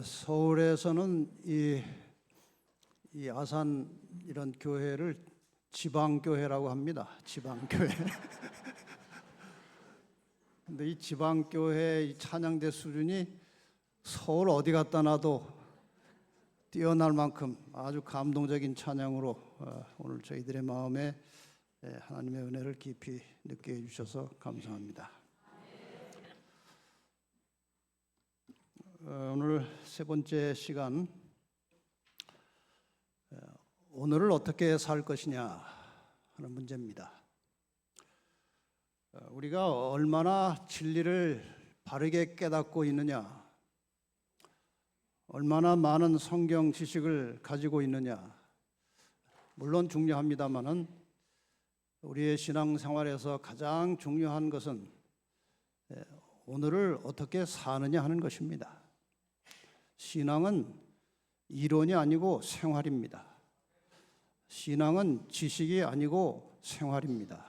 서울에서는 이 아산 이런 교회를 지방교회라고 합니다. 지방교회. 근데 이 지방교회 이 찬양대 수준이 서울 어디 갖다 놔도 뛰어날 만큼 아주 감동적인 찬양으로 오늘 저희들의 마음에 하나님의 은혜를 깊이 느끼게 해주셔서 감사합니다. 오늘 세 번째 시간, 오늘을 어떻게 살 것이냐 하는 문제입니다. 우리가 얼마나 진리를 바르게 깨닫고 있느냐, 얼마나 많은 성경 지식을 가지고 있느냐, 물론 중요합니다마는 우리의 신앙생활에서 가장 중요한 것은 오늘을 어떻게 사느냐 하는 것입니다. 신앙은 이론이 아니고 생활입니다. 신앙은 지식이 아니고 생활입니다.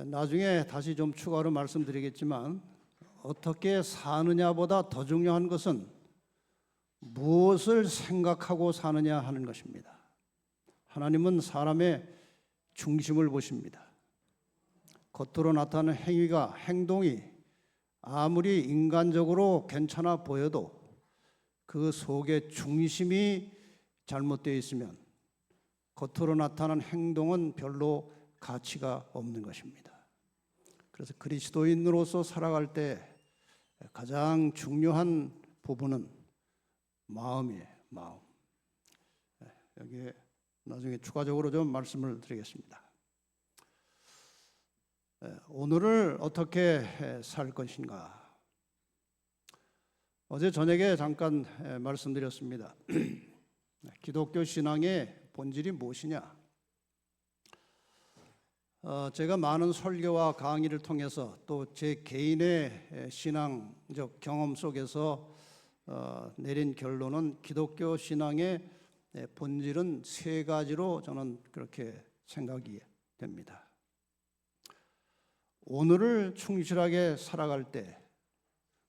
나중에 다시 좀 추가로 말씀드리겠지만 어떻게 사느냐보다 더 중요한 것은 무엇을 생각하고 사느냐 하는 것입니다. 하나님은 사람의 중심을 보십니다. 겉으로 나타나는 행위가, 행동이 아무리 인간적으로 괜찮아 보여도 그 속에 중심이 잘못되어 있으면 겉으로 나타나는 행동은 별로 가치가 없는 것입니다. 그래서 그리스도인으로서 살아갈 때 가장 중요한 부분은 마음이에요. 마음. 여기에 나중에 추가적으로 좀 말씀을 드리겠습니다. 오늘을 어떻게 살 것인가? 어제 저녁에 잠깐 말씀드렸습니다. 기독교 신앙의 본질이 무엇이냐? 제가 많은 설교와 강의를 통해서 또 제 개인의 신앙적 경험 속에서 내린 결론은 기독교 신앙의 본질은 세 가지로 저는 그렇게 생각이 됩니다. 오늘을 충실하게 살아갈 때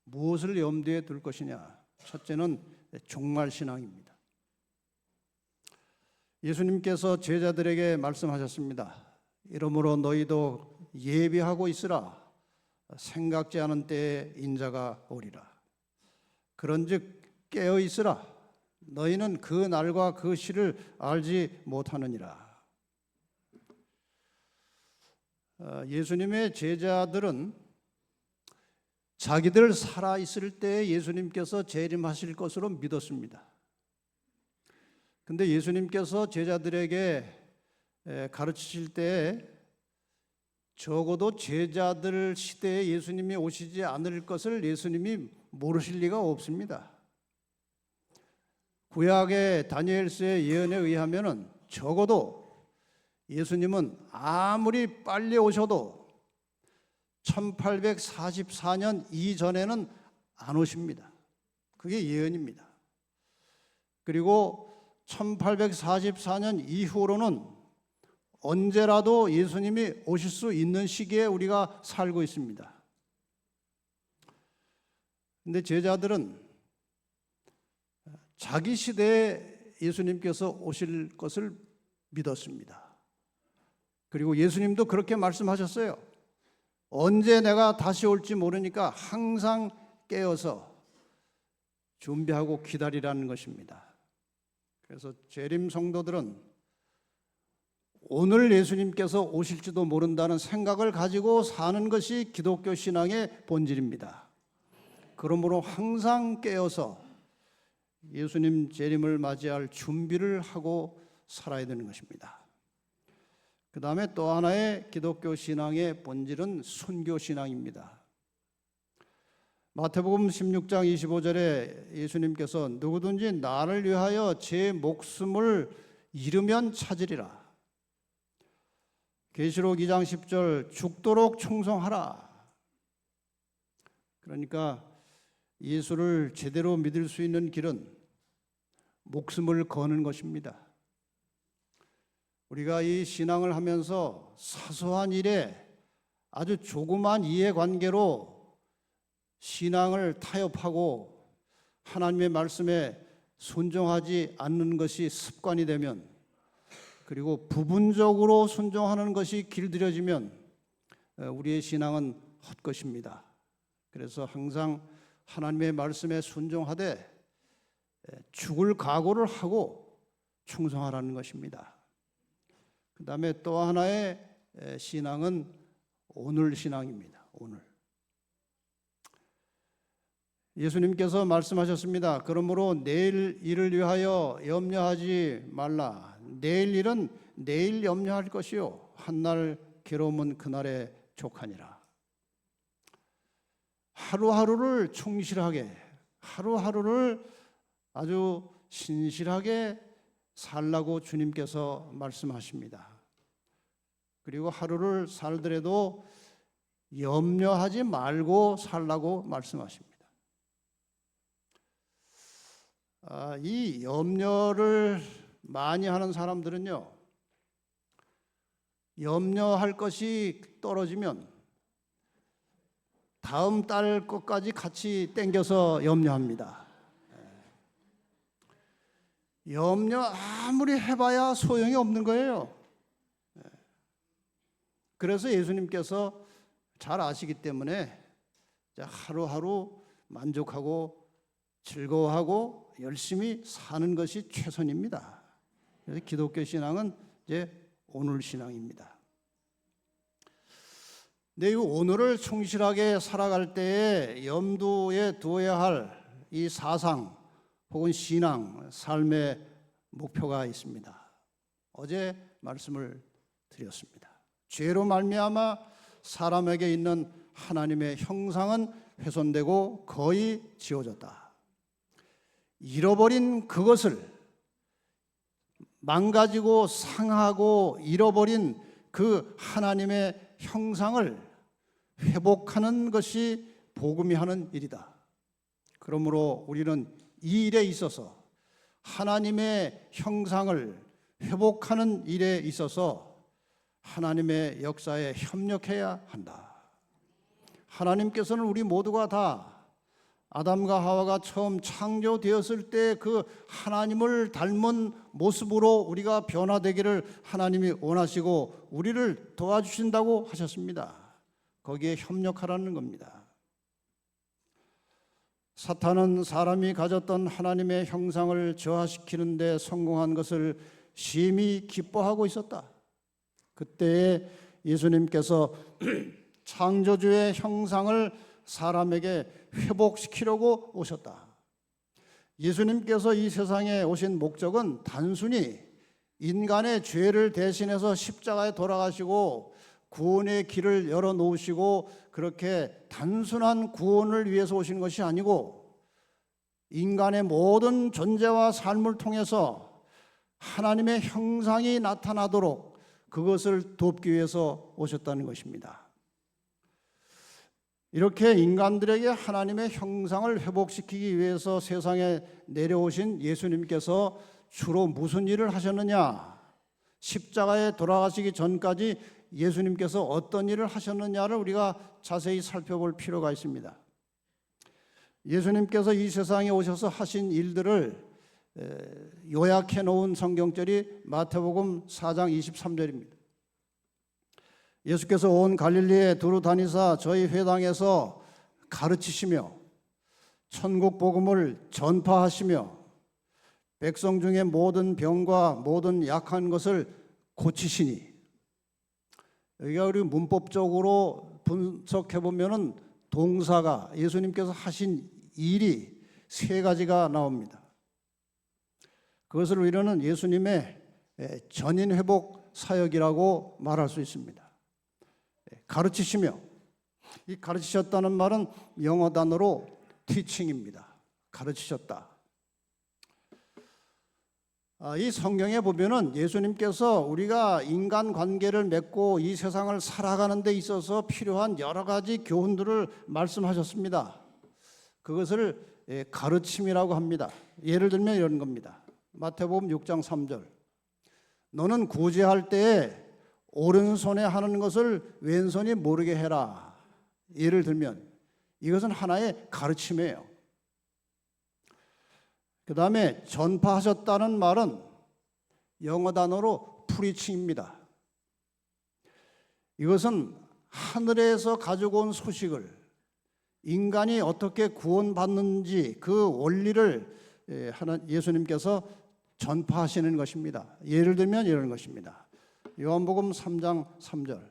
무엇을 염두에 둘 것이냐? 첫째는 종말신앙입니다. 예수님께서 제자들에게 말씀하셨습니다. 이러므로 너희도 예비하고 있으라. 생각지 않은 때에 인자가 오리라. 그런즉 깨어 있으라. 너희는 그 날과 그 시를 알지 못하느니라. 예수님의 제자들은 자기들 살아있을 때 예수님께서 재림하실 것으로 믿었습니다. 근데 예수님께서 제자들에게 가르치실 때 적어도 제자들 시대에 예수님이 오시지 않을 것을 예수님이 모르실 리가 없습니다. 구약의 다니엘서의 예언에 의하면은 적어도 예수님은 아무리 빨리 오셔도 1844년 이전에는 안 오십니다. 그게 예언입니다. 그리고 1844년 이후로는 언제라도 예수님이 오실 수 있는 시기에 우리가 살고 있습니다. 근데 제자들은 자기 시대에 예수님께서 오실 것을 믿었습니다. 그리고 예수님도 그렇게 말씀하셨어요. 언제 내가 다시 올지 모르니까 항상 깨어서 준비하고 기다리라는 것입니다. 그래서 재림 성도들은 오늘 예수님께서 오실지도 모른다는 생각을 가지고 사는 것이 기독교 신앙의 본질입니다. 그러므로 항상 깨어서 예수님 재림을 맞이할 준비를 하고 살아야 되는 것입니다. 그 다음에 또 하나의 기독교 신앙의 본질은 순교 신앙입니다. 마태복음 16장 25절에 예수님께서 누구든지 나를 위하여 제 목숨을 잃으면 찾으리라. 계시록 2장 10절 죽도록 충성하라. 그러니까 예수를 제대로 믿을 수 있는 길은 목숨을 거는 것입니다. 우리가 이 신앙을 하면서 사소한 일에 아주 조그만 이해관계로 신앙을 타협하고 하나님의 말씀에 순종하지 않는 것이 습관이 되면, 그리고 부분적으로 순종하는 것이 길들여지면 우리의 신앙은 헛것입니다. 그래서 항상 하나님의 말씀에 순종하되 죽을 각오를 하고 충성하라는 것입니다. 그 다음에 또 하나의 신앙은 오늘 신앙입니다. 오늘. 예수님께서 말씀하셨습니다. 그러므로 내일 일을 위하여 염려하지 말라. 내일 일은 내일 염려할 것이요 한날 괴로움은 그날에 족하니라. 하루하루를 충실하게, 하루하루를 아주 신실하게 살라고 주님께서 말씀하십니다. 그리고 하루를 살더라도 염려하지 말고 살라고 말씀하십니다. 이 염려를 많이 하는 사람들은요, 염려할 것이 떨어지면 다음 달 것까지 같이 땡겨서 염려합니다. 염려 아무리 해봐야 소용이 없는 거예요. 그래서 예수님께서 잘 아시기 때문에 하루하루 만족하고 즐거워하고 열심히 사는 것이 최선입니다. 그래서 기독교 신앙은 이제 오늘 신앙입니다. 네, 이 오늘을 충실하게 살아갈 때에 염두에 두어야 할 이 사상 혹은 신앙, 삶의 목표가 있습니다. 어제 말씀을 드렸습니다. 죄로 말미암아 사람에게 있는 하나님의 형상은 훼손되고 거의 지워졌다. 잃어버린 그것을, 망가지고 상하고 잃어버린 그 하나님의 형상을 회복하는 것이 복음이 하는 일이다. 그러므로 우리는 이 일에 있어서, 하나님의 형상을 회복하는 일에 있어서 하나님의 역사에 협력해야 한다. 하나님께서는 우리 모두가 다 아담과 하와가 처음 창조되었을 때 그 하나님을 닮은 모습으로 우리가 변화되기를 하나님이 원하시고 우리를 도와주신다고 하셨습니다. 거기에 협력하라는 겁니다. 사탄은 사람이 가졌던 하나님의 형상을 저하시키는 데 성공한 것을 심히 기뻐하고 있었다. 그때 예수님께서 창조주의 형상을 사람에게 회복시키려고 오셨다. 예수님께서 이 세상에 오신 목적은 단순히 인간의 죄를 대신해서 십자가에 돌아가시고 구원의 길을 열어놓으시고 그렇게 단순한 구원을 위해서 오신 것이 아니고 인간의 모든 존재와 삶을 통해서 하나님의 형상이 나타나도록 그것을 돕기 위해서 오셨다는 것입니다. 이렇게 인간들에게 하나님의 형상을 회복시키기 위해서 세상에 내려오신 예수님께서 주로 무슨 일을 하셨느냐? 십자가에 돌아가시기 전까지 예수님께서 어떤 일을 하셨느냐를 우리가 자세히 살펴볼 필요가 있습니다. 예수님께서 이 세상에 오셔서 하신 일들을 요약해 놓은 성경절이 마태복음 4장 23절입니다. 예수께서 온 갈릴리에 두루 다니사 저희 회당에서 가르치시며 천국 복음을 전파하시며 백성 중에 모든 병과 모든 약한 것을 고치시니, 여기가 우리 문법적으로 분석해 보면은 동사가 예수님께서 하신 일이 세 가지가 나옵니다. 그것을 우리는 예수님의 전인 회복 사역이라고 말할 수 있습니다. 가르치시며, 이 가르치셨다는 말은 영어 단어로 teaching입니다. 가르치셨다. 이 성경에 보면은 예수님께서 우리가 인간 관계를 맺고 이 세상을 살아가는 데 있어서 필요한 여러 가지 교훈들을 말씀하셨습니다. 그것을 가르침이라고 합니다. 예를 들면 이런 겁니다. 마태복음 6장 3절. 너는 구제할 때에 오른손에 하는 것을 왼손이 모르게 해라. 예를 들면 이것은 하나의 가르침이에요. 그 다음에 전파하셨다는 말은 영어 단어로 프리칭입니다. 이것은 하늘에서 가지고 온 소식을 인간이 어떻게 구원받는지 그 원리를 예수님께서 전파하시는 것입니다. 예를 들면 이런 것입니다. 요한복음 3장 3절.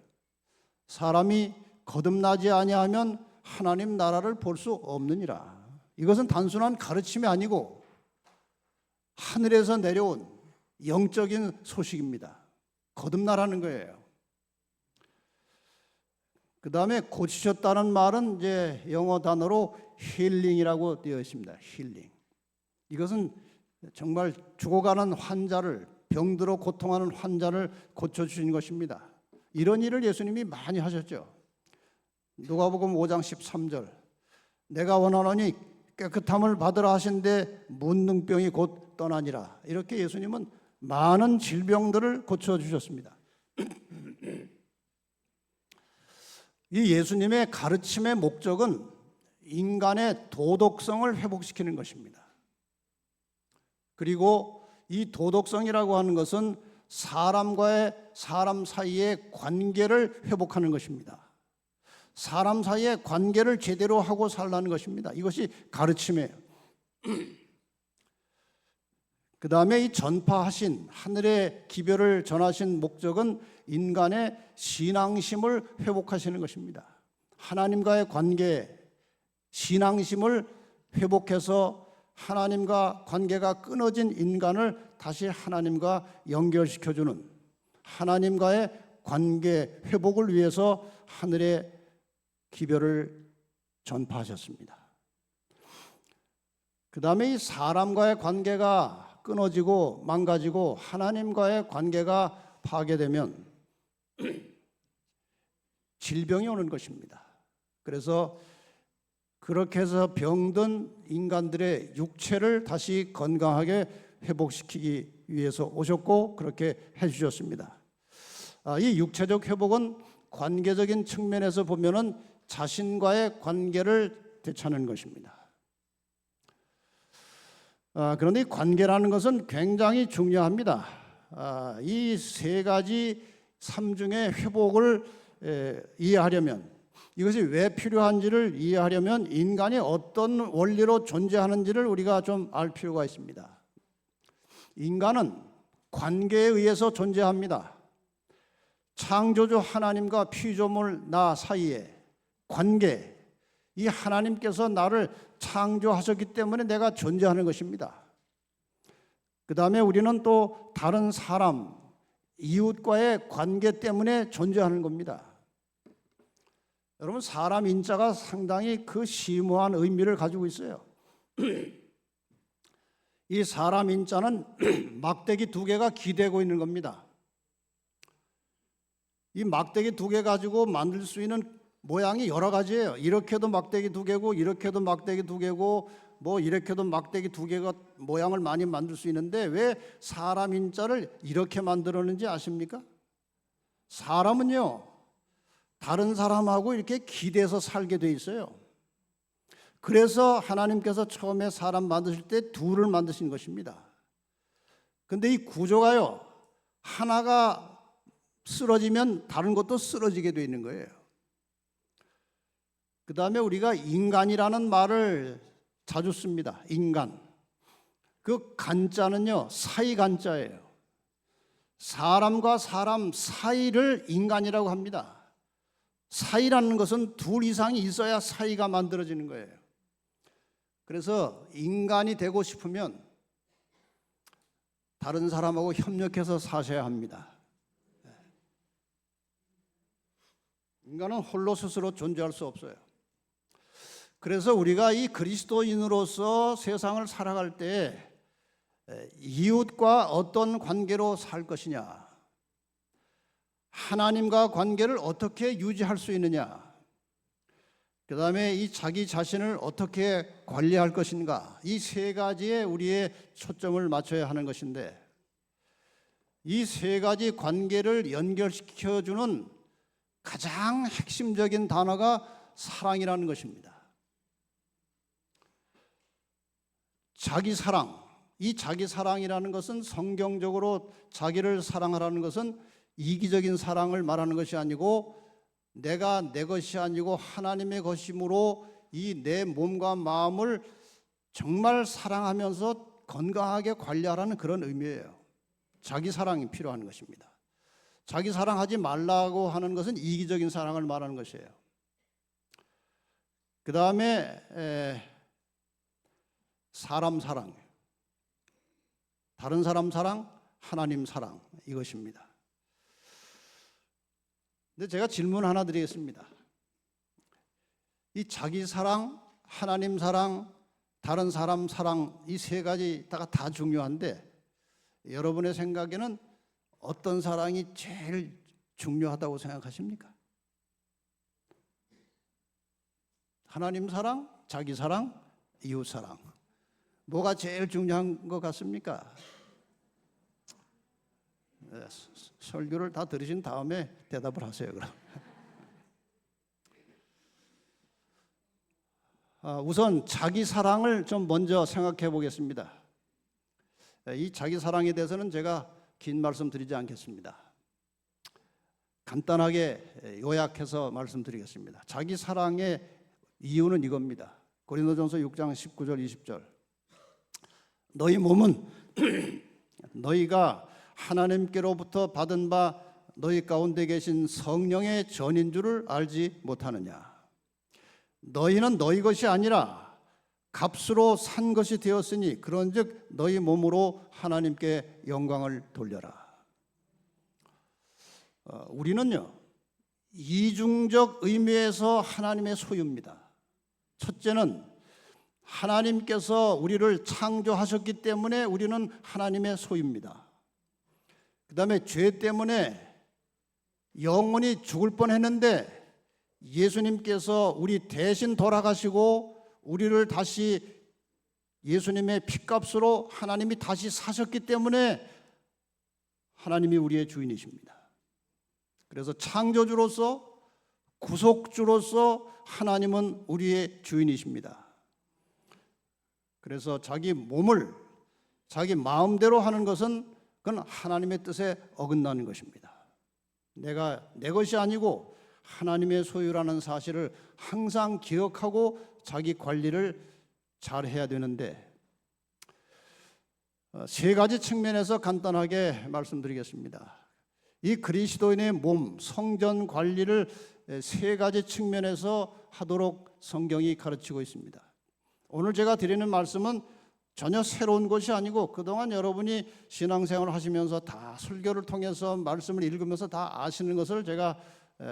사람이 거듭나지 아니하면 하나님 나라를 볼 수 없느니라. 이것은 단순한 가르침이 아니고 하늘에서 내려온 영적인 소식입니다. 거듭나라는 거예요. 그 다음에 고치셨다는 말은 이제 영어 단어로 힐링이라고 되어 있습니다. 힐링. 이것은 정말 죽어가는 환자를, 병들어 고통하는 환자를 고쳐주신 것입니다. 이런 일을 예수님이 많이 하셨죠. 누가복음 5장 13절. 내가 원하노니 깨끗함을 받으라 하신데 문둥병이 곧 떠나니라. 이렇게 예수님은 많은 질병들을 고쳐주셨습니다. 이 예수님의 가르침의 목적은 인간의 도덕성을 회복시키는 것입니다. 그리고 이 도덕성이라고 하는 것은 사람과의 사람 사이의 관계를 회복하는 것입니다. 사람 사이의 관계를 제대로 하고 살라는 것입니다. 이것이 가르침이에요. 그 다음에 이 전파하신 하늘의 기별을 전하신 목적은 인간의 신앙심을 회복하시는 것입니다. 하나님과의 관계, 신앙심을 회복해서 하나님과 관계가 끊어진 인간을 다시 하나님과 연결시켜주는 하나님과의 관계 회복을 위해서 하늘의 기별을 전파하셨습니다. 그 다음에 이 사람과의 관계가 끊어지고 망가지고 하나님과의 관계가 파괴되면 질병이 오는 것입니다. 그래서 그렇게 해서 병든 인간들의 육체를 다시 건강하게 회복시키기 위해서 오셨고 그렇게 해주셨습니다. 이 육체적 회복은 관계적인 측면에서 보면은 자신과의 관계를 되찾는 것입니다. 그런데 이 관계라는 것은 굉장히 중요합니다. 이 세 가지 삼중의 회복을 이해하려면 이것이 왜 필요한지를 이해하려면 인간이 어떤 원리로 존재하는지를 우리가 좀 알 필요가 있습니다. 인간은 관계에 의해서 존재합니다. 창조주 하나님과 피조물 나 사이에 관계, 이 하나님께서 나를 창조하셨기 때문에 내가 존재하는 것입니다. 그 다음에 우리는 또 다른 사람, 이웃과의 관계 때문에 존재하는 겁니다. 여러분, 사람 인자가 상당히 그 심오한 의미를 가지고 있어요. 이 사람 인자는 막대기 두 개가 기대고 있는 겁니다. 이 막대기 두 개 가지고 만들 수 있는 모양이 여러 가지예요. 이렇게도 막대기 두 개고 이렇게도 막대기 두 개고 뭐 이렇게도 막대기 두 개가 모양을 많이 만들 수 있는데 왜 사람 인자를 이렇게 만들었는지 아십니까? 사람은요 다른 사람하고 이렇게 기대서 살게 돼 있어요. 그래서 하나님께서 처음에 사람 만드실 때 둘을 만드신 것입니다. 근데 이 구조가요 하나가 쓰러지면 다른 것도 쓰러지게 돼 있는 거예요. 그 다음에 우리가 인간이라는 말을 자주 씁니다. 인간. 그 간자는요 사이 간자예요. 사람과 사람 사이를 인간이라고 합니다. 사이라는 것은 둘 이상이 있어야 사이가 만들어지는 거예요. 그래서 인간이 되고 싶으면 다른 사람하고 협력해서 사셔야 합니다. 인간은 홀로 스스로 존재할 수 없어요. 그래서 우리가 이 그리스도인으로서 세상을 살아갈 때 이웃과 어떤 관계로 살 것이냐, 하나님과 관계를 어떻게 유지할 수 있느냐, 그 다음에 이 자기 자신을 어떻게 관리할 것인가, 이 세 가지에 우리의 초점을 맞춰야 하는 것인데 이 세 가지 관계를 연결시켜주는 가장 핵심적인 단어가 사랑이라는 것입니다. 자기 사랑, 이 자기 사랑이라는 것은 성경적으로 자기를 사랑하라는 것은 이기적인 사랑을 말하는 것이 아니고 내가 내 것이 아니고 하나님의 것이므로 이 내 몸과 마음을 정말 사랑하면서 건강하게 관리하라는 그런 의미예요. 자기 사랑이 필요한 것입니다. 자기 사랑하지 말라고 하는 것은 이기적인 사랑을 말하는 것이에요. 그 다음에 사람 사랑, 다른 사람 사랑, 하나님 사랑, 이것입니다. 근데 제가 질문 하나 드리겠습니다. 이 자기 사랑, 하나님 사랑, 다른 사람 사랑, 이 세 가지 다 중요한데 여러분의 생각에는 어떤 사랑이 제일 중요하다고 생각하십니까? 하나님 사랑, 자기 사랑, 이웃 사랑. 뭐가 제일 중요한 것 같습니까? 설교를 다 들으신 다음에 대답을 하세요, 그럼. 우선 자기 사랑을 좀 먼저 생각해 보겠습니다. 이 자기 사랑에 대해서는 제가 긴 말씀 드리지 않겠습니다. 간단하게 요약해서 말씀드리겠습니다. 자기 사랑의 이유는 이겁니다. 고린도전서 6장 19절 20절. 너희 몸은 너희가 하나님께로부터 받은 바 너희 가운데 계신 성령의 전인 줄을 알지 못하느냐. 너희는 너희 것이 아니라 값으로 산 것이 되었으니 그런즉 너희 몸으로 하나님께 영광을 돌려라. 우리는요, 이중적 의미에서 하나님의 소유입니다. 첫째는 하나님께서 우리를 창조하셨기 때문에 우리는 하나님의 소유입니다. 그 다음에 죄 때문에 영원히 죽을 뻔했는데 예수님께서 우리 대신 돌아가시고 우리를 다시 예수님의 피값으로 하나님이 다시 사셨기 때문에 하나님이 우리의 주인이십니다. 그래서 창조주로서 구속주로서 하나님은 우리의 주인이십니다. 그래서 자기 몸을 자기 마음대로 하는 것은 그건 하나님의 뜻에 어긋나는 것입니다. 내가 내 것이 아니고 하나님의 소유라는 사실을 항상 기억하고 자기 관리를 잘 해야 되는데 세 가지 측면에서 간단하게 말씀드리겠습니다. 이 그리스도인의 몸, 성전 관리를 세 가지 측면에서 하도록 성경이 가르치고 있습니다. 오늘 제가 드리는 말씀은 전혀 새로운 것이 아니고 그동안 여러분이 신앙생활을 하시면서 다 설교를 통해서 말씀을 읽으면서 다 아시는 것을 제가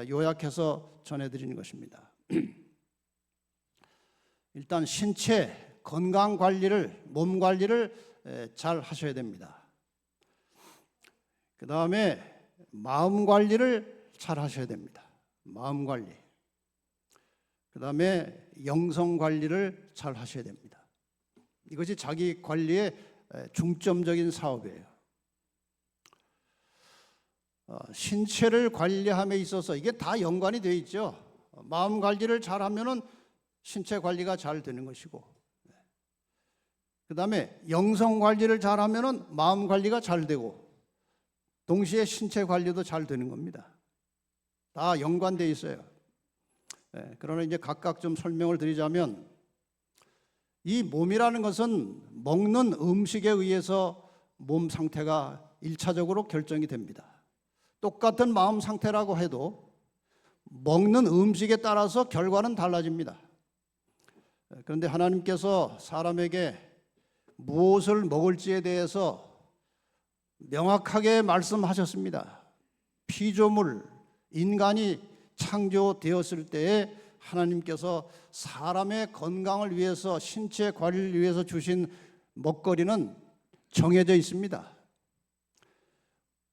요약해서 전해드리는 것입니다. 일단 신체 건강 관리를, 몸 관리를 잘 하셔야 됩니다. 그 다음에 마음 관리를 잘 하셔야 됩니다. 마음 관리. 그 다음에 영성 관리를 잘 하셔야 됩니다. 이것이 자기 관리의 중점적인 사업이에요. 신체를 관리함에 있어서 이게 다 연관이 되어 있죠. 마음 관리를 잘하면은 신체 관리가 잘 되는 것이고, 그 다음에 영성 관리를 잘하면은 마음 관리가 잘 되고, 동시에 신체 관리도 잘 되는 겁니다. 다 연관되어 있어요. 그러나 이제 각각 좀 설명을 드리자면, 이 몸이라는 것은 먹는 음식에 의해서 몸 상태가 1차적으로 결정이 됩니다. 똑같은 마음 상태라고 해도 먹는 음식에 따라서 결과는 달라집니다. 그런데 하나님께서 사람에게 무엇을 먹을지에 대해서 명확하게 말씀하셨습니다. 피조물, 인간이 창조되었을 때에 하나님께서 사람의 건강을 위해서, 신체 관리를 위해서 주신 먹거리는 정해져 있습니다.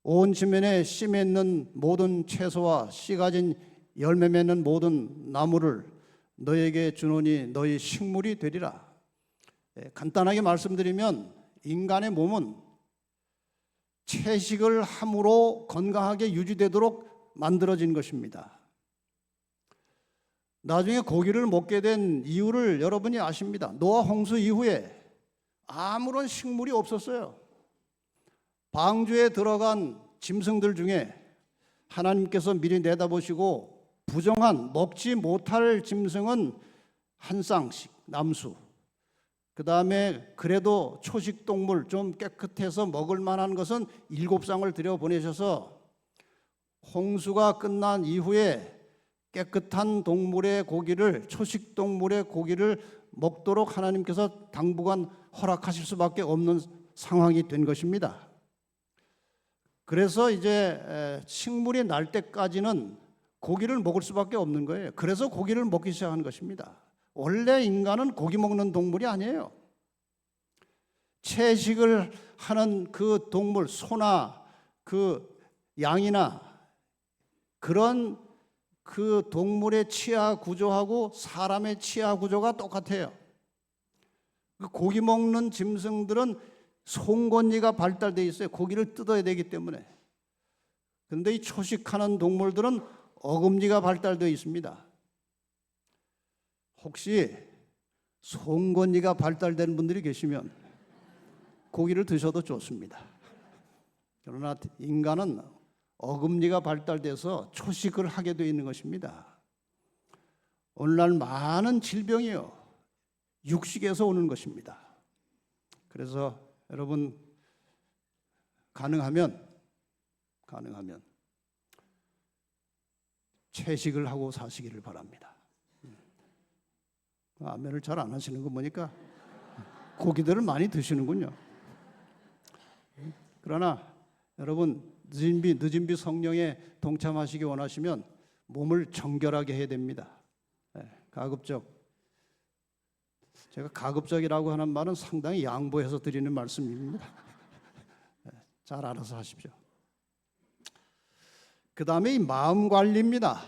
온 지면에 씨 맺는 모든 채소와 씨 가진 열매 맺는 모든 나무를 너에게 주노니 너희 식물이 되리라. 간단하게 말씀드리면 인간의 몸은 채식을 함으로 건강하게 유지되도록 만들어진 것입니다. 나중에 고기를 먹게 된 이유를 여러분이 아십니다. 노아 홍수 이후에 아무런 식물이 없었어요. 방주에 들어간 짐승들 중에 하나님께서 미리 내다보시고 부정한 먹지 못할 짐승은 한 쌍씩 남수, 그 다음에 그래도 초식 동물 좀 깨끗해서 먹을 만한 것은 7쌍을 들여보내셔서 홍수가 끝난 이후에 깨끗한 동물의 고기를, 초식 동물의 고기를 먹도록 하나님께서 당분간 허락하실 수밖에 없는 상황이 된 것입니다. 그래서 이제 식물이 날 때까지는 고기를 먹을 수밖에 없는 거예요. 그래서 고기를 먹기 시작한 것입니다. 원래 인간은 고기 먹는 동물이 아니에요. 채식을 하는 그 동물, 소나 그 양이나 그런 그 동물의 치아 구조하고 사람의 치아 구조가 똑같아요. 그 고기 먹는 짐승들은 송곳니가 발달되어 있어요. 고기를 뜯어야 되기 때문에. 그런데 이 초식하는 동물들은 어금니가 발달되어 있습니다. 혹시 송곳니가 발달된 분들이 계시면 고기를 드셔도 좋습니다. 그러나 인간은 어금니가 발달돼서 초식을 하게 되어 있는 것입니다. 오늘날 많은 질병이요, 육식에서 오는 것입니다. 그래서 여러분 가능하면 채식을 하고 사시기를 바랍니다. 아멘을 잘 안 하시는 거 보니까 고기들을 많이 드시는군요. 그러나 여러분 늦은 비 성령에 동참하시기 원하시면 몸을 정결하게 해야 됩니다. 제가 가급적이라고 하는 말은 상당히 양보해서 드리는 말씀입니다. 잘 알아서 하십시오. 그 다음에 이 마음 관리입니다.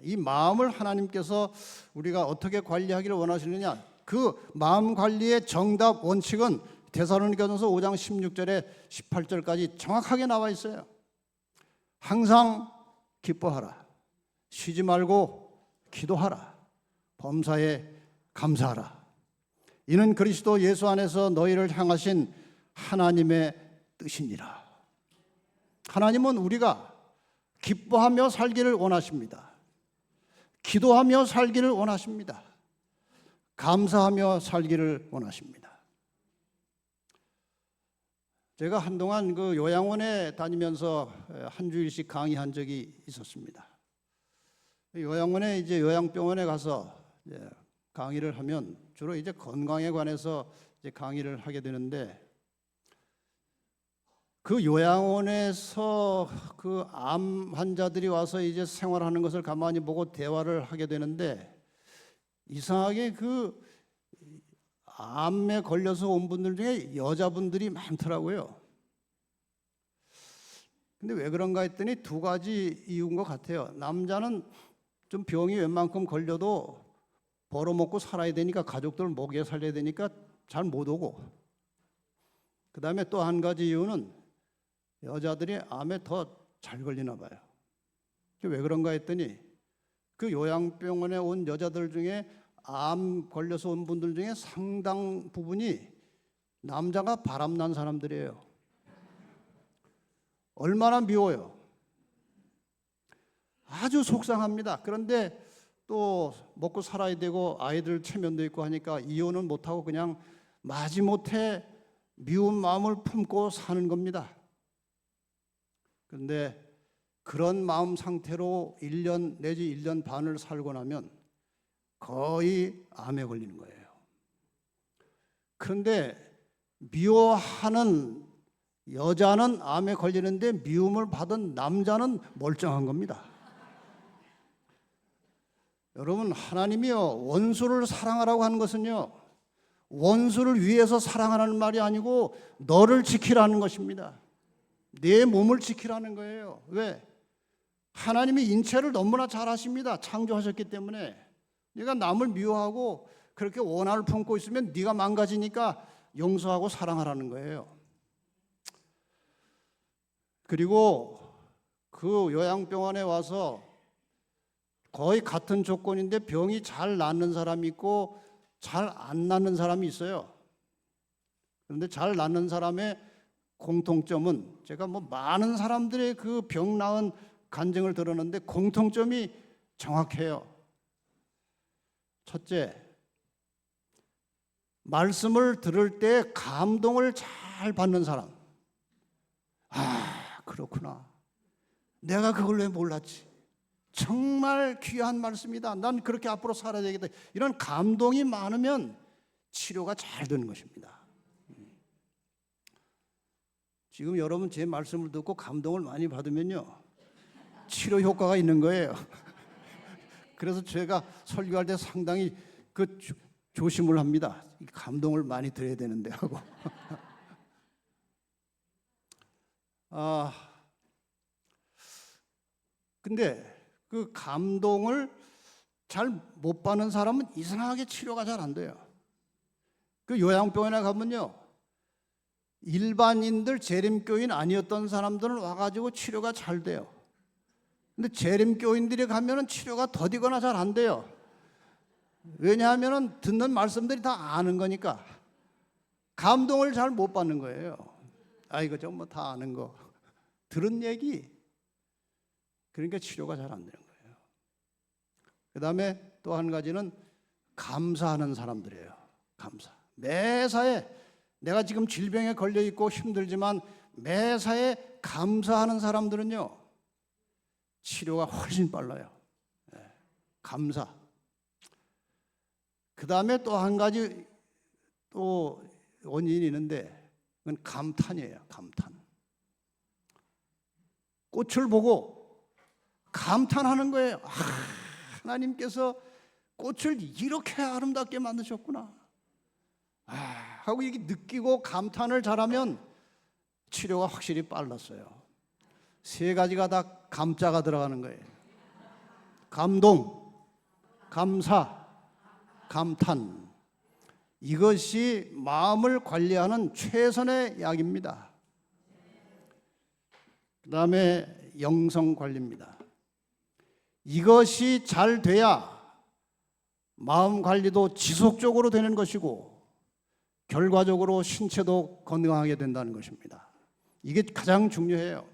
이 마음을 하나님께서 우리가 어떻게 관리하기를 원하시느냐, 그 마음 관리의 정답 원칙은 데살로니가전서 5장 16절에 18절까지 정확하게 나와 있어요. 항상 기뻐하라, 쉬지 말고 기도하라, 범사에 감사하라. 이는 그리스도 예수 안에서 너희를 향하신 하나님의 뜻이니라. 하나님은 우리가 기뻐하며 살기를 원하십니다. 기도하며 살기를 원하십니다. 감사하며 살기를 원하십니다. 제가 한동안 그 요양원에 다니면서 한 주일씩 강의한 적이 있었습니다. 요양원에 이제 요양병원에 가서 이제 강의를 하면 주로 이제 건강에 관해서 이제 강의를 하게 되는데, 그 요양원에서 그 암 환자들이 와서 이제 생활하는 것을 가만히 보고 대화를 하게 되는데, 이상하게 그 암에 걸려서 온 분들 중에 여자분들이 많더라고요. 근데 왜 그런가 했더니 두 가지 이유인 것 같아요. 남자는 좀 병이 웬만큼 걸려도 벌어먹고 살아야 되니까, 가족들 먹여 살려야 되니까 잘 못 오고, 그 다음에 또 한 가지 이유는 여자들이 암에 더 잘 걸리나 봐요. 왜 그런가 했더니 그 요양병원에 온 여자들 중에 암 걸려서 온 분들 중에 상당 부분이 남자가 바람난 사람들이에요. 얼마나 미워요. 아주 속상합니다. 그런데 또 먹고 살아야 되고 아이들 체면도 있고 하니까 이혼은 못하고 그냥 마지못해 미운 마음을 품고 사는 겁니다. 그런데 그런 마음 상태로 1년 내지 1년 반을 살고 나면 거의 암에 걸리는 거예요. 그런데 미워하는 여자는 암에 걸리는데 미움을 받은 남자는 멀쩡한 겁니다. 여러분, 하나님이요, 원수를 사랑하라고 하는 것은요, 원수를 위해서 사랑하라는 말이 아니고 너를 지키라는 것입니다. 내 몸을 지키라는 거예요. 왜? 하나님이 인체를 너무나 잘 아십니다. 창조하셨기 때문에. 네가 남을 미워하고 그렇게 원한을 품고 있으면 네가 망가지니까 용서하고 사랑하라는 거예요. 그리고 그 요양병원에 와서 거의 같은 조건인데 병이 잘 낫는 사람이 있고 잘 안 낫는 사람이 있어요. 그런데 잘 낫는 사람의 공통점은, 제가 뭐 많은 사람들의 그 병 나은 간증을 들었는데 공통점이 정확해요. 첫째, 말씀을 들을 때 감동을 잘 받는 사람. 아, 그렇구나. 내가 그걸 왜 몰랐지? 정말 귀한 말씀이다. 난 그렇게 앞으로 살아야 되겠다. 이런 감동이 많으면 치료가 잘 되는 것입니다. 지금 여러분 제 말씀을 듣고 감동을 많이 받으면요, 치료 효과가 있는 거예요. 그래서 제가 설교할 때 상당히 조심을 합니다. 감동을 많이 드려야 되는데 하고. 근데 그 감동을 잘 못 받는 사람은 이상하게 치료가 잘 안 돼요. 그 요양병원에 가면요, 일반인들 재림교인 아니었던 사람들은 와가지고 치료가 잘 돼요. 근데 재림교인들이 가면은 치료가 더디거나 잘 안 돼요. 왜냐하면 듣는 말씀들이 다 아는 거니까 감동을 잘 못 받는 거예요. 아, 이거 좀 뭐 다 아는 거, 들은 얘기. 그러니까 치료가 잘 안 되는 거예요. 그 다음에 또 한 가지는 감사하는 사람들이에요. 감사. 매사에 내가 지금 질병에 걸려 있고 힘들지만 매사에 감사하는 사람들은요, 치료가 훨씬 빨라요. 감사. 그 다음에 또 한 가지 또 원인이 있는데 그건 감탄이에요. 감탄. 꽃을 보고 감탄하는 거예요. 하나님께서 꽃을 이렇게 아름답게 만드셨구나 하고 이게 느끼고 감탄을 잘하면 치료가 확실히 빨랐어요. 세 가지가 다 감자가 들어가는 거예요. 감동, 감사, 감탄. 이것이 마음을 관리하는 최선의 약입니다. 그 다음에 영성 관리입니다. 이것이 잘 돼야 마음 관리도 지속적으로 되는 것이고 결과적으로 신체도 건강하게 된다는 것입니다. 이게 가장 중요해요.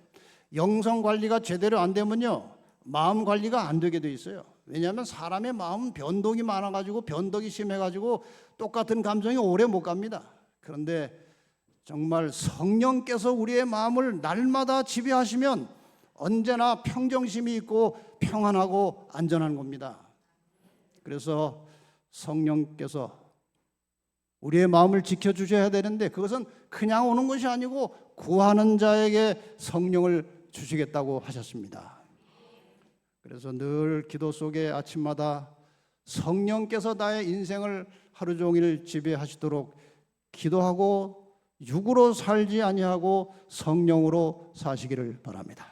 영성 관리가 제대로 안 되면요, 마음 관리가 안 되게 돼 있어요. 왜냐하면 사람의 마음은 변동이 많아가지고 변덕이 심해가지고 똑같은 감정이 오래 못 갑니다. 그런데 정말 성령께서 우리의 마음을 날마다 지배하시면 언제나 평정심이 있고 평안하고 안전한 겁니다. 그래서 성령께서 우리의 마음을 지켜주셔야 되는데 그것은 그냥 오는 것이 아니고 구하는 자에게 성령을 주시겠다고 하셨습니다. 그래서 늘 기도 속에 아침마다 성령께서 나의 인생을 하루 종일 지배하시도록 기도하고 육으로 살지 아니하고 성령으로 사시기를 바랍니다.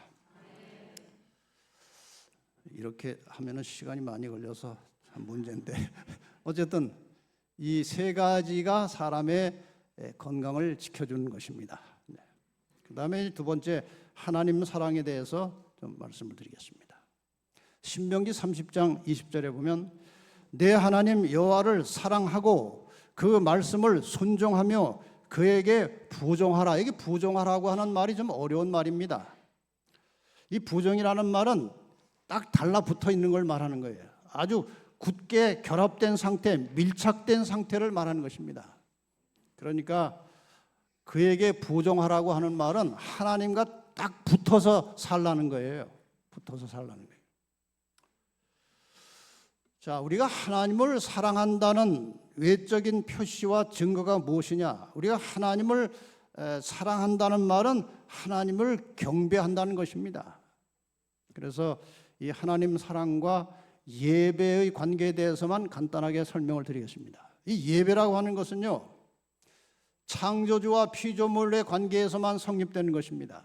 이렇게 하면은 시간이 많이 걸려서 참 문제인데 어쨌든 이 세 가지가 사람의 건강을 지켜주는 것입니다. 그 다음에 두 번째, 하나님 사랑에 대해서 좀 말씀을 드리겠습니다. 신명기 30장 20절에 보면 내 하나님 여호와를 사랑하고 그 말씀을 순종하며 그에게 부종하라. 이게 부종하라고 하는 말이 좀 어려운 말입니다. 이 부종이라는 말은 딱 달라붙어 있는 걸 말하는 거예요. 아주 굳게 결합된 상태, 밀착된 상태를 말하는 것입니다. 그러니까 그에게 부종하라고 하는 말은 하나님과 딱 붙어서 살라는 거예요. 붙어서 살라는 거예요. 자, 우리가 하나님을 사랑한다는 외적인 표시와 증거가 무엇이냐? 우리가 하나님을 사랑한다는 말은 하나님을 경배한다는 것입니다. 그래서 이 하나님 사랑과 예배의 관계에 대해서만 간단하게 설명을 드리겠습니다. 이 예배라고 하는 것은요, 창조주와 피조물의 관계에서만 성립되는 것입니다.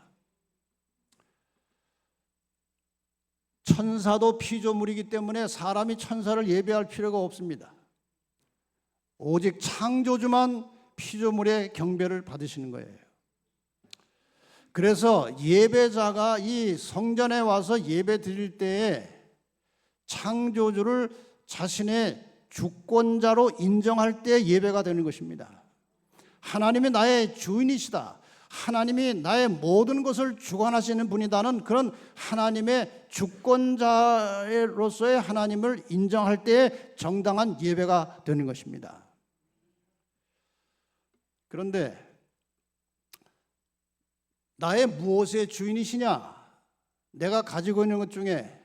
천사도 피조물이기 때문에 사람이 천사를 예배할 필요가 없습니다. 오직 창조주만 피조물의 경배를 받으시는 거예요. 그래서 예배자가 이 성전에 와서 예배 드릴 때에 창조주를 자신의 주권자로 인정할 때 예배가 되는 것입니다. 하나님이 나의 주인이시다, 하나님이 나의 모든 것을 주관하시는 분이다는 그런 하나님의 주권자로서의 하나님을 인정할 때에 정당한 예배가 되는 것입니다. 그런데 나의 무엇의 주인이시냐? 내가 가지고 있는 것 중에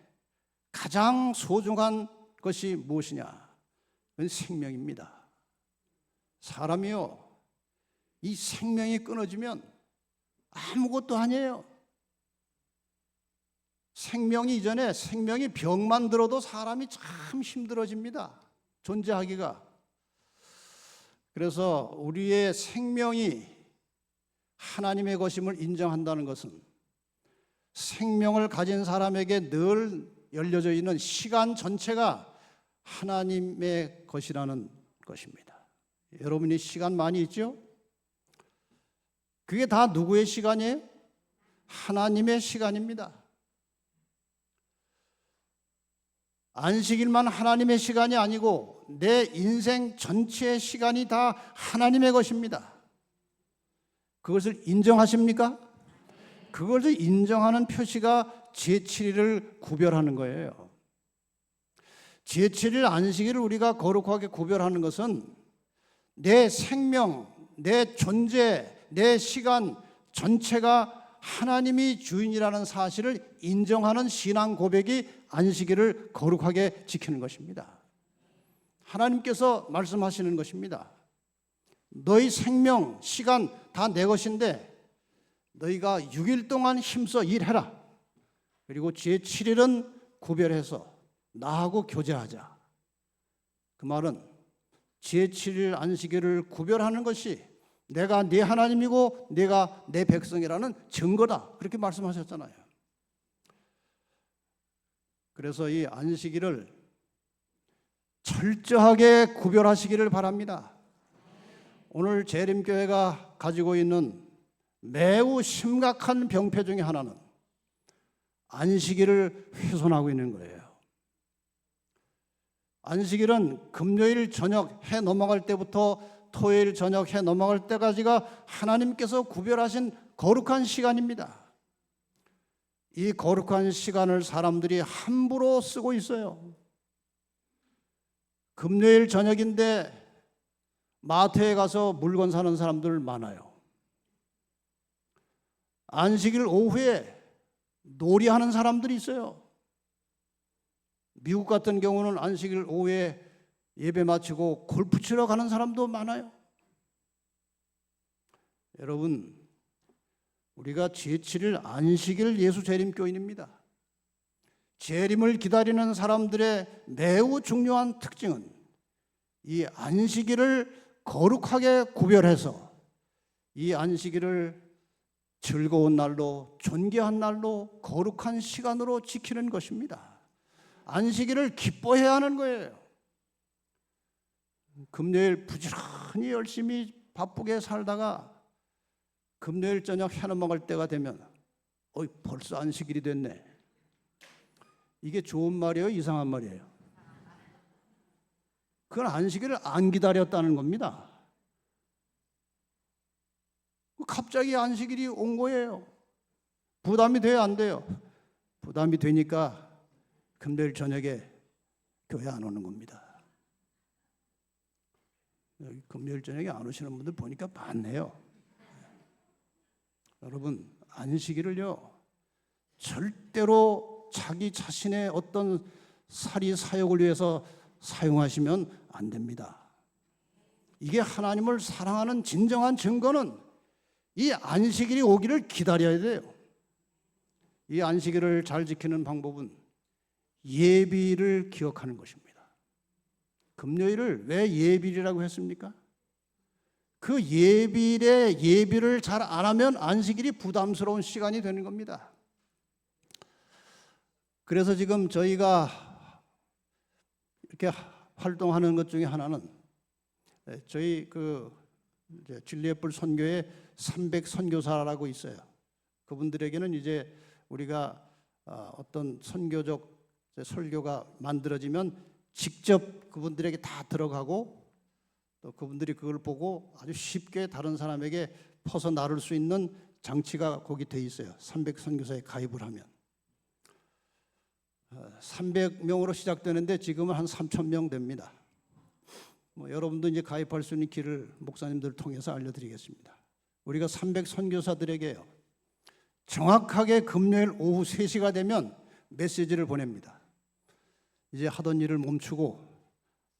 가장 소중한 것이 무엇이냐? 그건 생명입니다. 사람이요, 이 생명이 끊어지면 아무것도 아니에요. 생명이 이전에 생명이 병만 들어도 사람이 참 힘들어집니다. 존재하기가. 그래서 우리의 생명이 하나님의 것임을 인정한다는 것은 생명을 가진 사람에게 늘 열려져 있는 시간 전체가 하나님의 것이라는 것입니다. 여러분이 시간 많이 있죠? 그게 다 누구의 시간이에요? 하나님의 시간입니다. 안식일만 하나님의 시간이 아니고 내 인생 전체의 시간이 다 하나님의 것입니다. 그것을 인정하십니까? 그것을 인정하는 표시가 제7일을 구별하는 거예요. 제7일 안식일을 우리가 거룩하게 구별하는 것은 내 생명, 내 존재, 내 시간 전체가 하나님이 주인이라는 사실을 인정하는 신앙 고백이 안식일을 거룩하게 지키는 것입니다. 하나님께서 말씀하시는 것입니다. 너희 생명, 시간 다 내 것인데 너희가 6일 동안 힘써 일해라. 그리고 제7일은 구별해서 나하고 교제하자. 그 말은 제7일 안식일을 구별하는 것이 내가 네 하나님이고 내가 내 백성이라는 증거다. 그렇게 말씀하셨잖아요. 그래서 이 안식일을 철저하게 구별하시기를 바랍니다. 오늘 재림교회가 가지고 있는 매우 심각한 병폐 중에 하나는 안식일을 훼손하고 있는 거예요. 안식일은 금요일 저녁 해 넘어갈 때부터 토요일 저녁 해 넘어갈 때까지가 하나님께서 구별하신 거룩한 시간입니다. 이 거룩한 시간을 사람들이 함부로 쓰고 있어요. 금요일 저녁인데 마트에 가서 물건 사는 사람들 많아요. 안식일 오후에 놀이하는 사람들이 있어요. 미국 같은 경우는 안식일 오후에 예배 마치고 골프 치러 가는 사람도 많아요. 여러분, 우리가 제7일 안식일 예수 재림교인입니다. 재림을 기다리는 사람들의 매우 중요한 특징은 이 안식일을 거룩하게 구별해서 이 안식일을 즐거운 날로, 존귀한 날로, 거룩한 시간으로 지키는 것입니다. 안식일을 기뻐해야 하는 거예요. 금요일 부지런히 열심히 바쁘게 살다가 금요일 저녁 해 넘어갈 때가 되면 벌써 안식일이 됐네. 이게 좋은 말이에요? 이상한 말이에요? 그건 안식일을 안 기다렸다는 겁니다. 갑자기 안식일이 온 거예요. 부담이 돼요, 안 돼요? 부담이 되니까 금요일 저녁에 교회 안 오는 겁니다. 여기 금요일 저녁에 안 오시는 분들 보니까 많네요. 여러분, 안식일을요 절대로 자기 자신의 어떤 사리 사욕을 위해서 사용하시면 안 됩니다. 이게 하나님을 사랑하는 진정한 증거는 이 안식일이 오기를 기다려야 돼요. 이 안식일을 잘 지키는 방법은 예비를 기억하는 것입니다. 금요일을 왜 예비라고 했습니까? 그 예비의 예비를 잘 안 하면 안식일이 부담스러운 시간이 되는 겁니다. 그래서 지금 저희가 이렇게 활동하는 것 중에 하나는 저희 진리의 뿔 선교회 300 선교사라고 있어요. 그분들에게는 이제 우리가 어떤 선교적 설교가 만들어지면 직접 그분들에게 다 들어가고 또 그분들이 그걸 보고 아주 쉽게 다른 사람에게 퍼서 나를 수 있는 장치가 거기 돼 있어요. 300선교사에 가입을 하면 300명으로 시작되는데 지금은 한 3,000명 됩니다. 여러분도 이제 가입할 수 있는 길을 목사님들을 통해서 알려드리겠습니다. 우리가 300선교사들에게요, 정확하게 금요일 오후 3시가 되면 메시지를 보냅니다. 이제 하던 일을 멈추고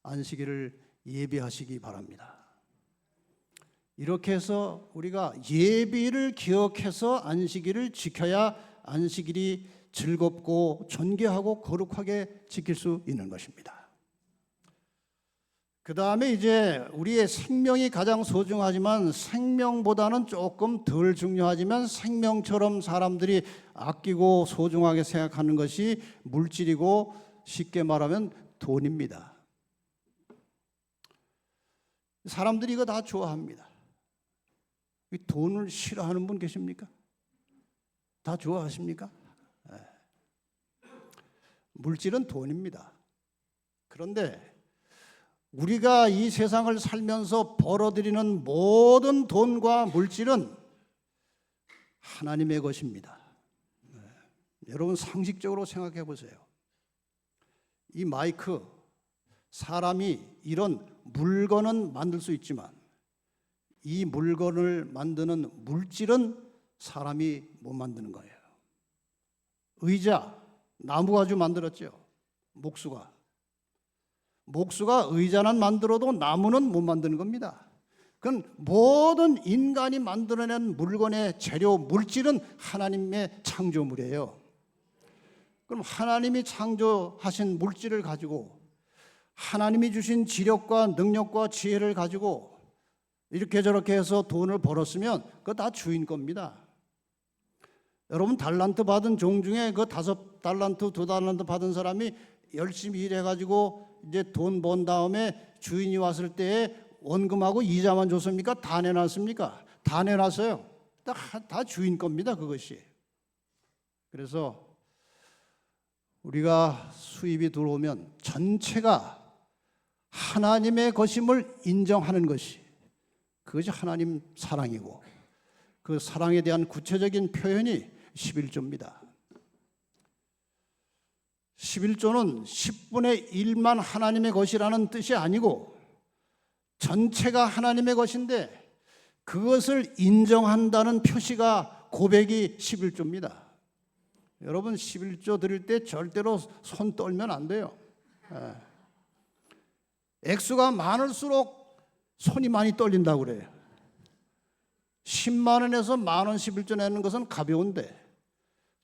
안식일을 예비하시기 바랍니다. 이렇게 해서 우리가 예비를 기억해서 안식일을 지켜야 안식일이 즐겁고 존귀하고 거룩하게 지킬 수 있는 것입니다. 그 다음에 이제 우리의 생명이 가장 소중하지만 생명보다는 조금 덜 중요하지만 생명처럼 사람들이 아끼고 소중하게 생각하는 것이 물질이고 쉽게 말하면 돈입니다. 사람들이 이거 다 좋아합니다. 돈을 싫어하는 분 계십니까? 다 좋아하십니까? 네. 물질은 돈입니다. 그런데 우리가 이 세상을 살면서 벌어들이는 모든 돈과 물질은 하나님의 것입니다. 네. 여러분 상식적으로 생각해 보세요. 이 마이크, 사람이 이런 물건은 만들 수 있지만 이 물건을 만드는 물질은 사람이 못 만드는 거예요. 의자, 나무 가지고 만들었죠. 목수가 의자는 만들어도 나무는 못 만드는 겁니다. 그건 모든 인간이 만들어낸 물건의 재료, 물질은 하나님의 창조물이에요. 그럼 하나님이 창조하신 물질을 가지고 하나님이 주신 지력과 능력과 지혜를 가지고 이렇게 저렇게 해서 돈을 벌었으면 그거 다 주인 겁니다. 여러분 달란트 받은 종 중에 그 5달란트, 2달란트 받은 사람이 열심히 일해가지고 이제 돈 번 다음에 주인이 왔을 때에 원금하고 이자만 줬습니까? 다 내놨습니까? 다 내놨어요. 다 주인 겁니다, 그것이. 그래서 우리가 수입이 들어오면 전체가 하나님의 것임을 인정하는 것이, 그것이 하나님 사랑이고 그 사랑에 대한 구체적인 표현이 11조입니다. 11조는 10분의 1만 하나님의 것이라는 뜻이 아니고 전체가 하나님의 것인데 그것을 인정한다는 표시가 고백이 11조입니다. 여러분 11조 드릴 때 절대로 손 떨면 안 돼요. 액수가 많을수록 손이 많이 떨린다고 그래요. 10만 원에서 만 원 11조 내는 것은 가벼운데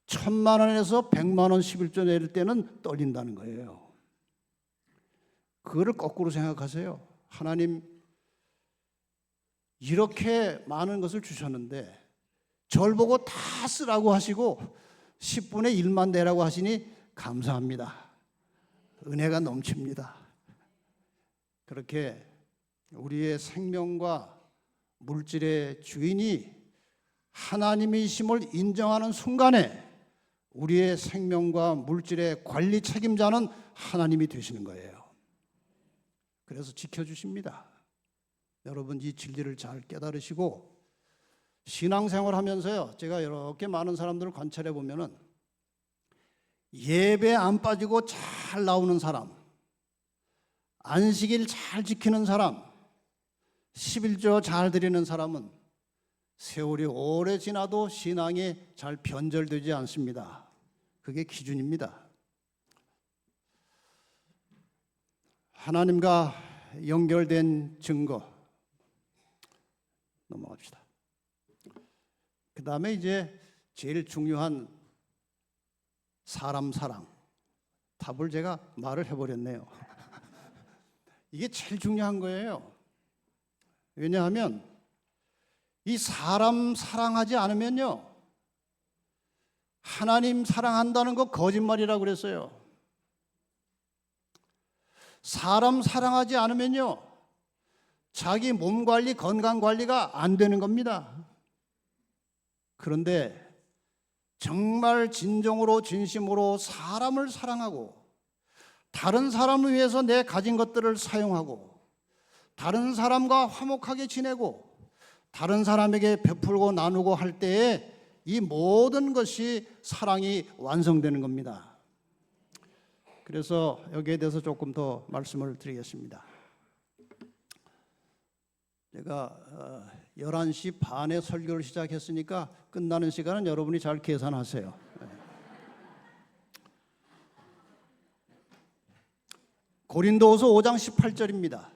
1,000만 원에서 100만 원 11조 낼 때는 떨린다는 거예요. 그거를 거꾸로 생각하세요. 하나님 이렇게 많은 것을 주셨는데 절 보고 다 쓰라고 하시고 10분의 1만 내라고 하시니 감사합니다. 은혜가 넘칩니다. 그렇게 우리의 생명과 물질의 주인이 하나님이심을 인정하는 순간에 우리의 생명과 물질의 관리 책임자는 하나님이 되시는 거예요. 그래서 지켜주십니다. 여러분 이 진리를 잘 깨달으시고 신앙생활 하면서요, 제가 이렇게 많은 사람들을 관찰해 보면은 예배 안 빠지고 잘 나오는 사람, 안식일 잘 지키는 사람, 11조 잘 드리는 사람은 세월이 오래 지나도 신앙이 잘 변절되지 않습니다. 그게 기준입니다. 하나님과 연결된 증거 넘어갑시다. 그 다음에 이제 제일 중요한 사람 사랑. 답을 제가 말을 해버렸네요. 이게 제일 중요한 거예요. 왜냐하면 이 사람 사랑하지 않으면요, 하나님 사랑한다는 거 거짓말이라고 그랬어요. 사람 사랑하지 않으면요, 자기 몸 관리, 건강 관리가 안 되는 겁니다. 그런데 정말 진정으로 진심으로 사람을 사랑하고 다른 사람을 위해서 내 가진 것들을 사용하고 다른 사람과 화목하게 지내고 다른 사람에게 베풀고 나누고 할 때에 이 모든 것이 사랑이 완성되는 겁니다. 그래서 여기에 대해서 조금 더 말씀을 드리겠습니다. 제가 11시 반에 설교를 시작했으니까 끝나는 시간은 여러분이 잘 계산하세요. 고린도후서 5장 18절입니다.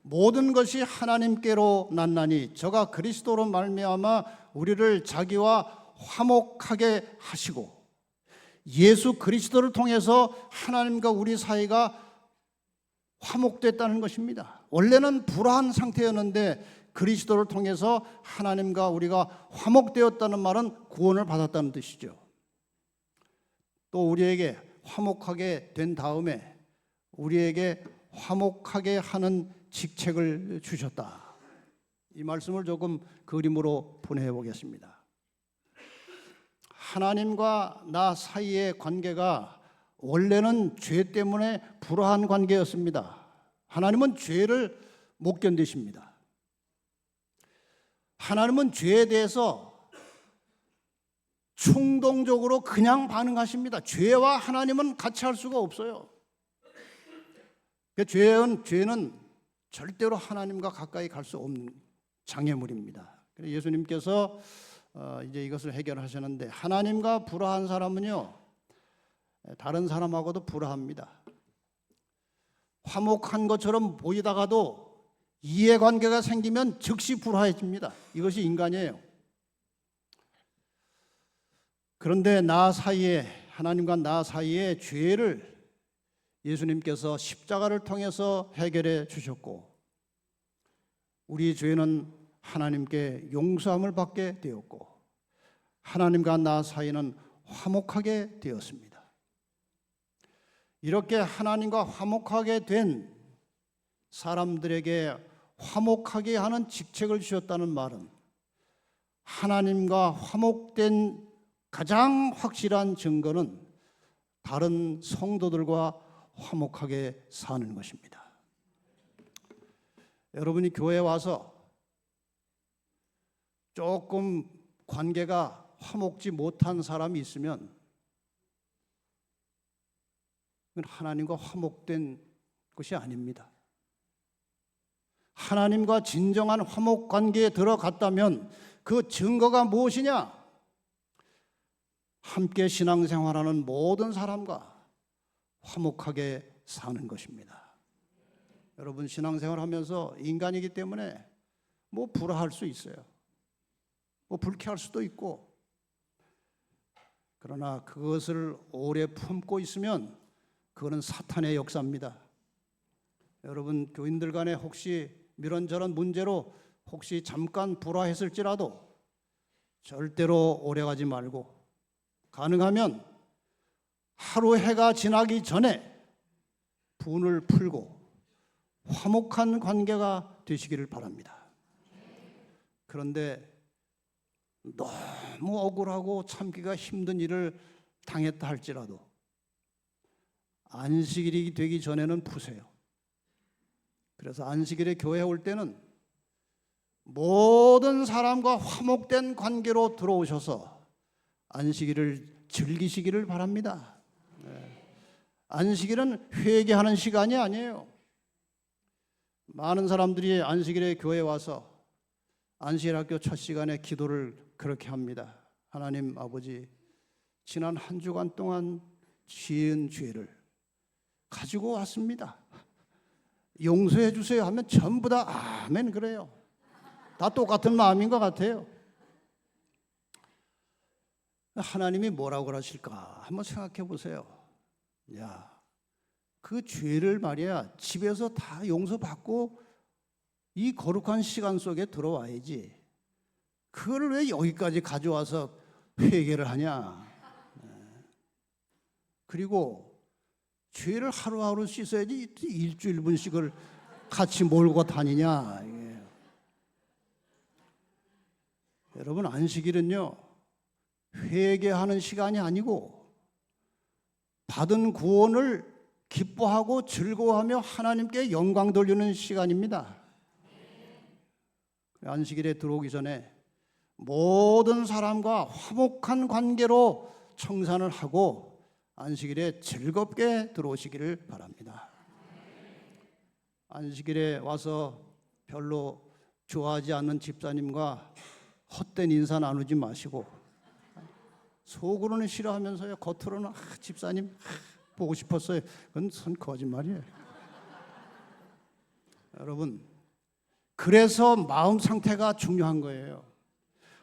모든 것이 하나님께로 났나니 저가 그리스도로 말미암아 우리를 자기와 화목하게 하시고 예수 그리스도를 통해서 하나님과 우리 사이가 화목됐다는 것입니다. 원래는 불화한 상태였는데 그리스도를 통해서 하나님과 우리가 화목되었다는 말은 구원을 받았다는 뜻이죠. 또 우리에게 화목하게 된 다음에 우리에게 화목하게 하는 직책을 주셨다. 이 말씀을 조금 그림으로 분해해 보겠습니다. 하나님과 나 사이의 관계가 원래는 죄 때문에 불화한 관계였습니다. 하나님은 죄를 못 견디십니다. 하나님은 죄에 대해서 충동적으로 그냥 반응하십니다. 죄와 하나님은 같이 할 수가 없어요. 죄는 절대로 하나님과 가까이 갈 수 없는 장애물입니다. 그래서 예수님께서 이제 이것을 해결하셨는데 하나님과 불화한 사람은요 다른 사람하고도 불화합니다. 화목한 것처럼 보이다가도 이해관계가 생기면 즉시 불화해집니다. 이것이 인간이에요. 그런데 하나님과 나 사이에 죄를 예수님께서 십자가를 통해서 해결해 주셨고 우리 죄는 하나님께 용서함을 받게 되었고 하나님과 나 사이는 화목하게 되었습니다. 이렇게 하나님과 화목하게 된 사람들에게 화목하게 하는 직책을 주셨다는 말은 하나님과 화목된 가장 확실한 증거는 다른 성도들과 화목하게 사는 것입니다. 여러분이 교회에 와서 조금 관계가 화목지 못한 사람이 있으면 그건 하나님과 화목된 것이 아닙니다. 하나님과 진정한 화목 관계에 들어갔다면 그 증거가 무엇이냐? 함께 신앙생활하는 모든 사람과 화목하게 사는 것입니다. 여러분 신앙생활하면서 인간이기 때문에 뭐 불화할 수 있어요. 뭐 불쾌할 수도 있고 그러나 그것을 오래 품고 있으면 그거는 사탄의 역사입니다. 여러분 교인들 간에 혹시 이런저런 문제로 혹시 잠깐 불화했을지라도 절대로 오래가지 말고 가능하면 하루 해가 지나기 전에 분을 풀고 화목한 관계가 되시기를 바랍니다. 그런데 너무 억울하고 참기가 힘든 일을 당했다 할지라도 안식일이 되기 전에는 푸세요. 그래서 안식일에 교회에 올 때는 모든 사람과 화목된 관계로 들어오셔서 안식일을 즐기시기를 바랍니다. 안식일은 회개하는 시간이 아니에요. 많은 사람들이 안식일에 교회에 와서 안식일 학교 첫 시간에 기도를 그렇게 합니다. 하나님 아버지, 지난 한 주간 동안 지은 죄를 가지고 왔습니다. 용서해 주세요 하면 전부 다 아멘 그래요. 다 똑같은 마음인 것 같아요. 하나님이 뭐라고 그러실까 한번 생각해 보세요. 야, 그 죄를 말이야 집에서 다 용서받고 이 거룩한 시간 속에 들어와야지. 그걸 왜 여기까지 가져와서 회개를 하냐. 그리고 죄를 하루하루 씻어야지 일주일분씩을 같이 몰고 다니냐. 이게. 여러분 안식일은요 회개하는 시간이 아니고 받은 구원을 기뻐하고 즐거워하며 하나님께 영광 돌리는 시간입니다. 안식일에 들어오기 전에 모든 사람과 화목한 관계로 청산을 하고 안식일에 즐겁게 들어오시기를 바랍니다. 안식일에 와서 별로 좋아하지 않는 집사님과 헛된 인사 나누지 마시고, 속으로는 싫어하면서요 겉으로는 집사님 보고 싶었어요. 그건 거짓말이에요. 여러분, 그래서 마음 상태가 중요한 거예요.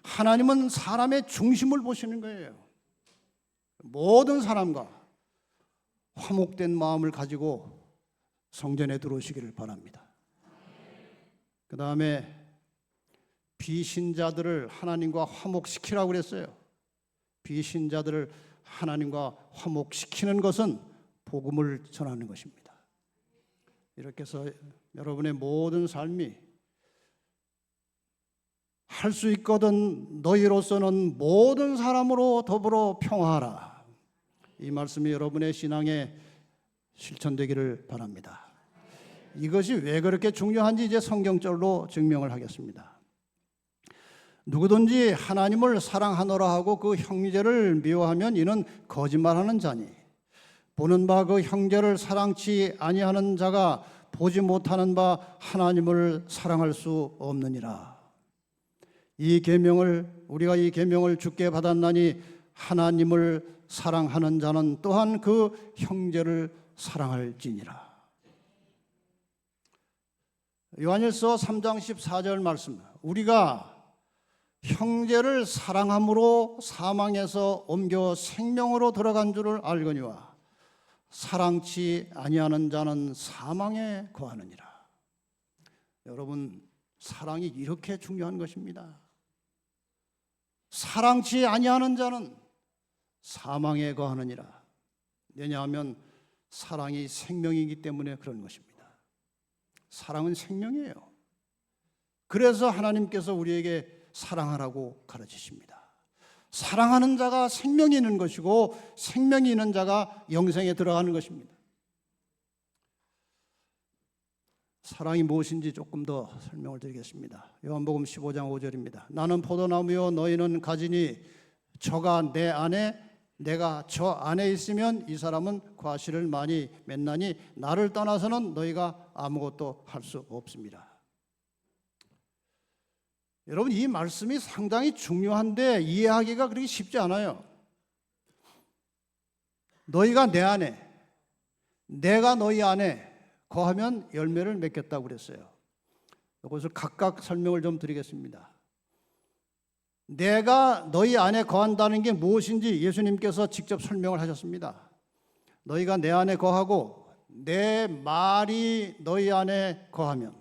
하나님은 사람의 중심을 보시는 거예요. 모든 사람과 화목된 마음을 가지고 성전에 들어오시기를 바랍니다. 그 다음에 비신자들을 하나님과 화목시키라고 그랬어요. 비신자들을 하나님과 화목시키는 것은 복음을 전하는 것입니다. 이렇게 해서 여러분의 모든 삶이 할 수 있거든 너희로서는 모든 사람으로 더불어 평화하라. 이 말씀이 여러분의 신앙에 실천되기를 바랍니다. 이것이 왜 그렇게 중요한지 이제 성경절로 증명을 하겠습니다. 누구든지 하나님을 사랑하노라 하고 그 형제를 미워하면 이는 거짓말하는 자니, 보는 바 그 형제를 사랑치 아니하는 자가 보지 못하는 바 하나님을 사랑할 수 없느니라. 우리가 이 계명을 주께 받았나니 하나님을 사랑하는 자는 또한 그 형제를 사랑할지니라. 요한일서 3장 14절 말씀, 우리가 형제를 사랑함으로 사망에서 옮겨 생명으로 들어간 줄을 알거니와 사랑치 아니하는 자는 사망에 거하느니라. 여러분, 사랑이 이렇게 중요한 것입니다. 사랑치 아니하는 자는 사망에 거하느니라. 왜냐하면 사랑이 생명이기 때문에 그런 것입니다. 사랑은 생명이에요. 그래서 하나님께서 우리에게 사랑하라고 가르치십니다. 사랑하는 자가 생명이 있는 것이고 생명이 있는 자가 영생에 들어가는 것입니다. 사랑이 무엇인지 조금 더 설명을 드리겠습니다. 요한복음 15장 5절입니다. 나는 포도나무요 너희는 가지니 저가 내 안에 내가 저 안에 있으면 이 사람은 과실을 많이 맺나니 나를 떠나서는 너희가 아무것도 할 수 없습니다. 여러분, 이 말씀이 상당히 중요한데 이해하기가 그렇게 쉽지 않아요. 너희가 내 안에, 내가 너희 안에 거하면 열매를 맺겠다고 그랬어요. 이것을 각각 설명을 좀 드리겠습니다. 내가 너희 안에 거한다는 게 무엇인지 예수님께서 직접 설명을 하셨습니다. 너희가 내 안에 거하고 내 말이 너희 안에 거하면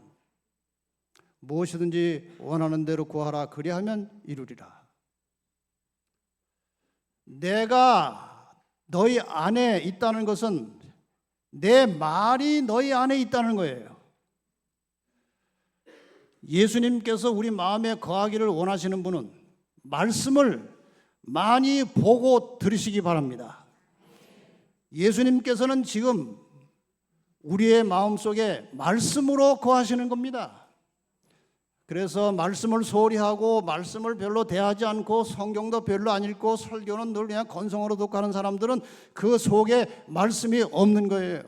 무엇이든지 원하는 대로 구하라. 그리하면 이루리라. 내가 너희 안에 있다는 것은 내 말이 너희 안에 있다는 거예요. 예수님께서 우리 마음에 거하기를 원하시는 분은 말씀을 많이 보고 들으시기 바랍니다. 예수님께서는 지금 우리의 마음속에 말씀으로 거하시는 겁니다. 그래서 말씀을 소홀히 하고 말씀을 별로 대하지 않고 성경도 별로 안 읽고 설교는 늘 그냥 건성으로 듣고 하는 사람들은 그 속에 말씀이 없는 거예요.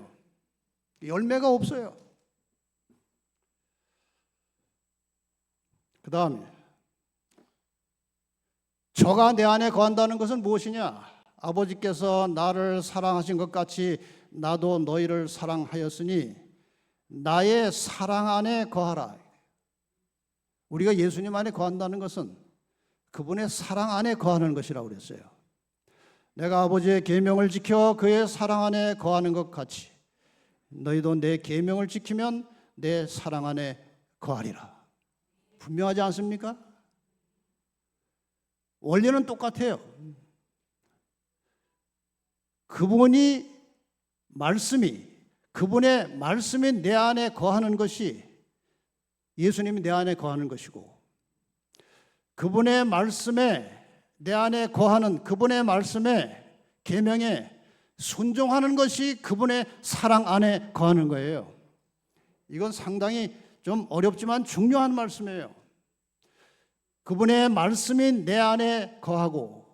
열매가 없어요. 그 다음에 저가 내 안에 거한다는 것은 무엇이냐? 아버지께서 나를 사랑하신 것 같이 나도 너희를 사랑하였으니 나의 사랑 안에 거하라. 우리가 예수님 안에 거한다는 것은 그분의 사랑 안에 거하는 것이라고 그랬어요. 내가 아버지의 계명을 지켜 그의 사랑 안에 거하는 것 같이 너희도 내 계명을 지키면 내 사랑 안에 거하리라. 분명하지 않습니까? 원리는 똑같아요. 그분의 말씀이 내 안에 거하는 것이 예수님이 내 안에 거하는 것이고, 그분의 말씀에 내 안에 거하는 그분의 말씀에 계명에 순종하는 것이 그분의 사랑 안에 거하는 거예요. 이건 상당히 좀 어렵지만 중요한 말씀이에요. 그분의 말씀이 내 안에 거하고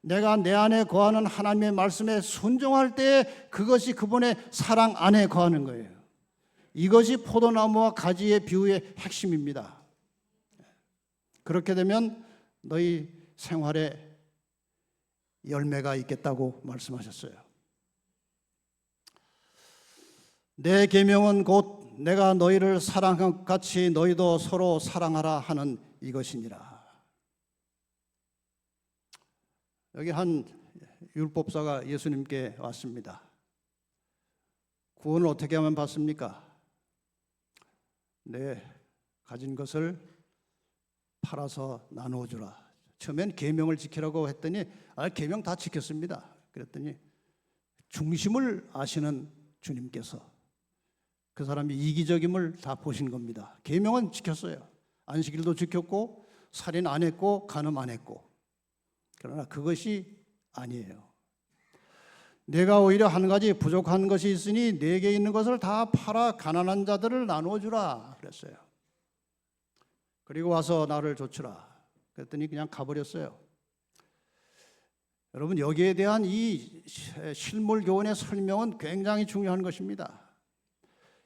내가 내 안에 거하는 하나님의 말씀에 순종할 때 그것이 그분의 사랑 안에 거하는 거예요. 이것이 포도나무와 가지의 비유의 핵심입니다. 그렇게 되면 너희 생활에 열매가 있겠다고 말씀하셨어요. 내 계명은 곧 내가 너희를 사랑한 것 같이 너희도 서로 사랑하라 하는 이것이니라. 여기 한 율법사가 예수님께 왔습니다. 구원을 어떻게 하면 받습니까? 내 가진 것을 팔아서 나누어 주라. 처음엔 계명을 지키라고 했더니 계명 다 지켰습니다. 그랬더니 중심을 아시는 주님께서 그 사람이 이기적임을 다 보신 겁니다. 계명은 지켰어요. 안식일도 지켰고 살인 안 했고 간음 안 했고. 그러나 그것이 아니에요. 내가 오히려 한 가지 부족한 것이 있으니 내게 있는 것을 다 팔아 가난한 자들을 나누어 주라 그랬어요. 그리고 와서 나를 좇으라. 그랬더니 그냥 가버렸어요. 여러분, 여기에 대한 이 실물 교훈의 설명은 굉장히 중요한 것입니다.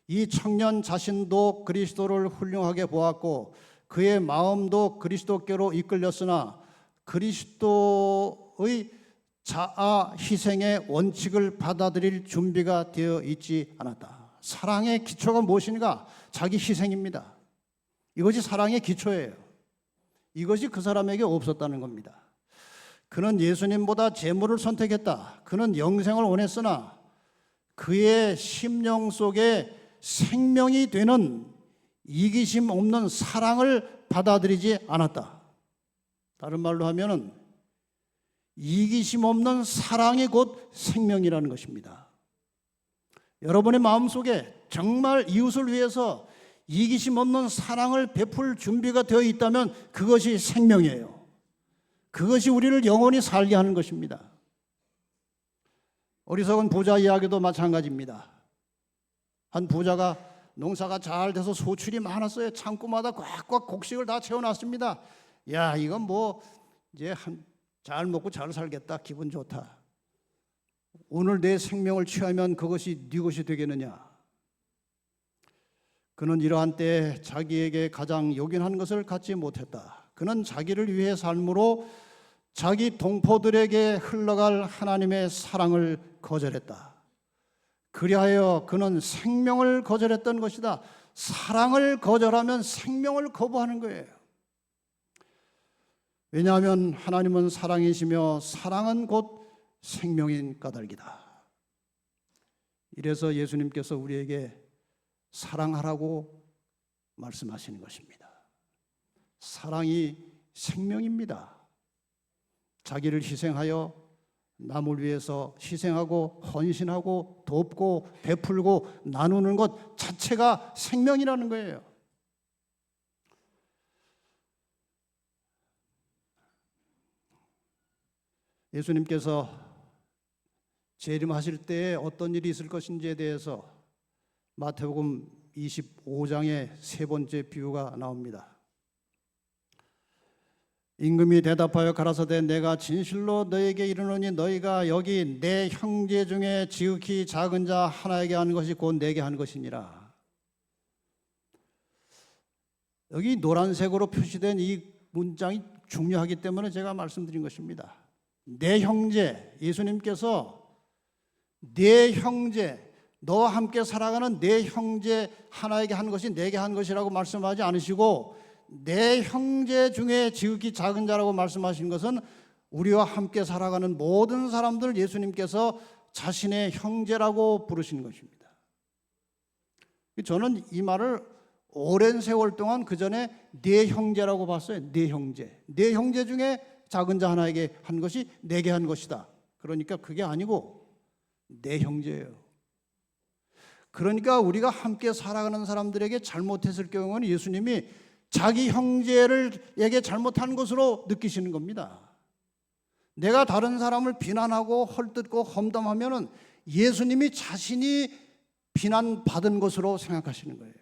이 청년 자신도 그리스도를 훌륭하게 보았고 그의 마음도 그리스도께로 이끌렸으나 그리스도의 자아 희생의 원칙을 받아들일 준비가 되어 있지 않았다. 사랑의 기초가 무엇인가? 자기 희생입니다. 이것이 사랑의 기초예요. 이것이 그 사람에게 없었다는 겁니다. 그는 예수님보다 재물을 선택했다. 그는 영생을 원했으나 그의 심령 속에 생명이 되는 이기심 없는 사랑을 받아들이지 않았다. 다른 말로 하면은 이기심 없는 사랑이 곧 생명이라는 것입니다. 여러분의 마음속에 정말 이웃을 위해서 이기심 없는 사랑을 베풀 준비가 되어 있다면 그것이 생명이에요. 그것이 우리를 영원히 살게 하는 것입니다. 어리석은 부자 이야기도 마찬가지입니다. 한 부자가 농사가 잘 돼서 소출이 많았어요. 창고마다 꽉꽉 곡식을 다 채워놨습니다. 야, 이건 뭐 이제 잘 먹고 잘 살겠다. 기분 좋다. 오늘 내 생명을 취하면 그것이 네 것이 되겠느냐. 그는 이러한 때에 자기에게 가장 요긴한 것을 갖지 못했다. 그는 자기를 위해 삶으로 자기 동포들에게 흘러갈 하나님의 사랑을 거절했다. 그리하여 그는 생명을 거절했던 것이다. 사랑을 거절하면 생명을 거부하는 거예요. 왜냐하면 하나님은 사랑이시며 사랑은 곧 생명인 까닭이다. 이래서 예수님께서 우리에게 사랑하라고 말씀하시는 것입니다. 사랑이 생명입니다. 자기를 희생하여 남을 위해서 희생하고 헌신하고 돕고 베풀고 나누는 것 자체가 생명이라는 거예요. 예수님께서 재림하실 때 어떤 일이 있을 것인지에 대해서 마태복음 25장의 세 번째 비유가 나옵니다. 임금이 대답하여 가라사대 내가 진실로 너에게 이르노니 너희가 여기 내 형제 중에 지극히 작은 자 하나에게 하는 것이 곧 내게 하는 것이니라. 여기 노란색으로 표시된 이 문장이 중요하기 때문에 제가 말씀드린 것입니다. 내 형제, 예수님께서 내 형제, 너와 함께 살아가는 내 형제 하나에게 한 것이 내게 한 것이라고 말씀하지 않으시고 내 형제 중에 지극히 작은 자라고 말씀하신 것은 우리와 함께 살아가는 모든 사람들을 예수님께서 자신의 형제라고 부르시는 것입니다. 저는 이 말을 오랜 세월 동안 그 전에 내 형제라고 봤어요. 내 형제. 내 형제 중에 작은 자 하나에게 한 것이 내게 한 것이다. 그러니까 그게 아니고 내 형제예요. 그러니까 우리가 함께 살아가는 사람들에게 잘못했을 경우는 예수님이 자기 형제에게 잘못한 것으로 느끼시는 겁니다. 내가 다른 사람을 비난하고 헐뜯고 험담하면은 예수님이 자신이 비난받은 것으로 생각하시는 거예요.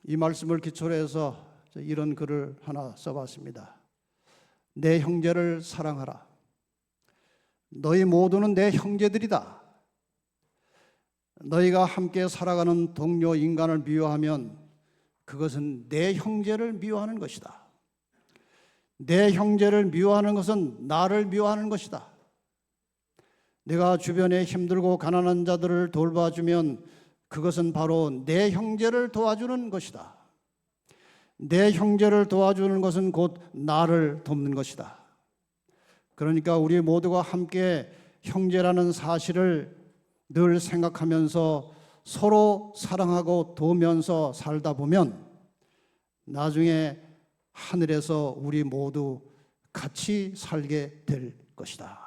이 말씀을 기초로 해서 이런 글을 하나 써봤습니다. 내 형제를 사랑하라. 너희 모두는 내 형제들이다. 너희가 함께 살아가는 동료 인간을 미워하면 그것은 내 형제를 미워하는 것이다. 내 형제를 미워하는 것은 나를 미워하는 것이다. 내가 주변에 힘들고 가난한 자들을 돌봐주면 그것은 바로 내 형제를 도와주는 것이다. 내 형제를 도와주는 것은 곧 나를 돕는 것이다. 그러니까 우리 모두가 함께 형제라는 사실을 늘 생각하면서 서로 사랑하고 도우면서 살다 보면 나중에 하늘에서 우리 모두 같이 살게 될 것이다.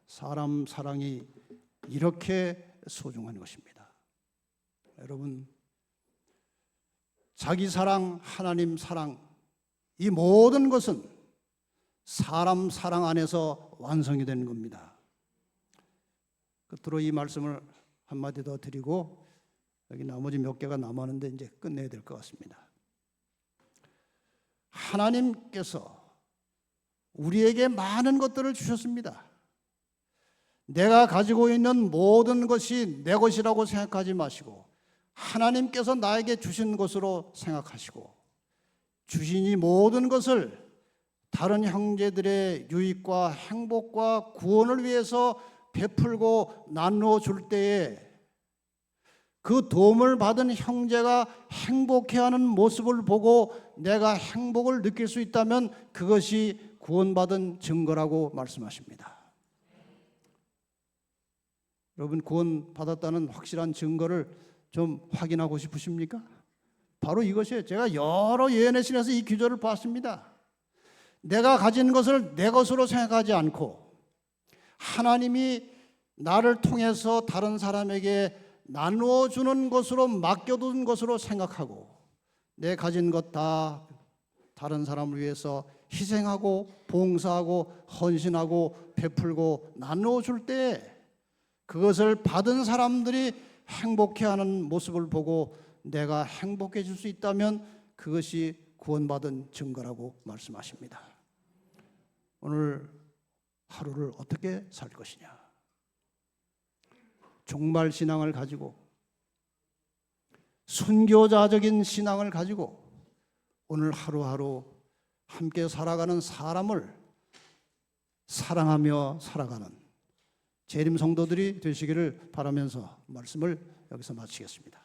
사람 사랑이 이렇게 소중한 것입니다. 여러분, 자기 사랑, 하나님 사랑, 이 모든 것은 사람 사랑 안에서 완성이 되는 겁니다. 끝으로 이 말씀을 한마디 더 드리고 여기 나머지 몇 개가 남았는데 이제 끝내야 될 것 같습니다. 하나님께서 우리에게 많은 것들을 주셨습니다. 내가 가지고 있는 모든 것이 내 것이라고 생각하지 마시고 하나님께서 나에게 주신 것으로 생각하시고 주신 이 모든 것을 다른 형제들의 유익과 행복과 구원을 위해서 베풀고 나누어 줄 때에 그 도움을 받은 형제가 행복해하는 모습을 보고 내가 행복을 느낄 수 있다면 그것이 구원받은 증거라고 말씀하십니다. 여러분, 구원받았다는 확실한 증거를 좀 확인하고 싶으십니까? 바로 이것이에요. 제가 여러 예언의 신에서 이 기조를 봤습니다. 내가 가진 것을 내 것으로 생각하지 않고 하나님이 나를 통해서 다른 사람에게 나누어 주는 것으로 맡겨둔 것으로 생각하고 내 가진 것 다 다른 사람을 위해서 희생하고 봉사하고 헌신하고 베풀고 나누어 줄 때 그것을 받은 사람들이 행복해하는 모습을 보고 내가 행복해질 수 있다면 그것이 구원받은 증거라고 말씀하십니다. 오늘 하루를 어떻게 살 것이냐? 종말 신앙을 가지고 순교자적인 신앙을 가지고 오늘 하루하루 함께 살아가는 사람을 사랑하며 살아가는 재림 성도들이 되시기를 바라면서 말씀을 여기서 마치겠습니다.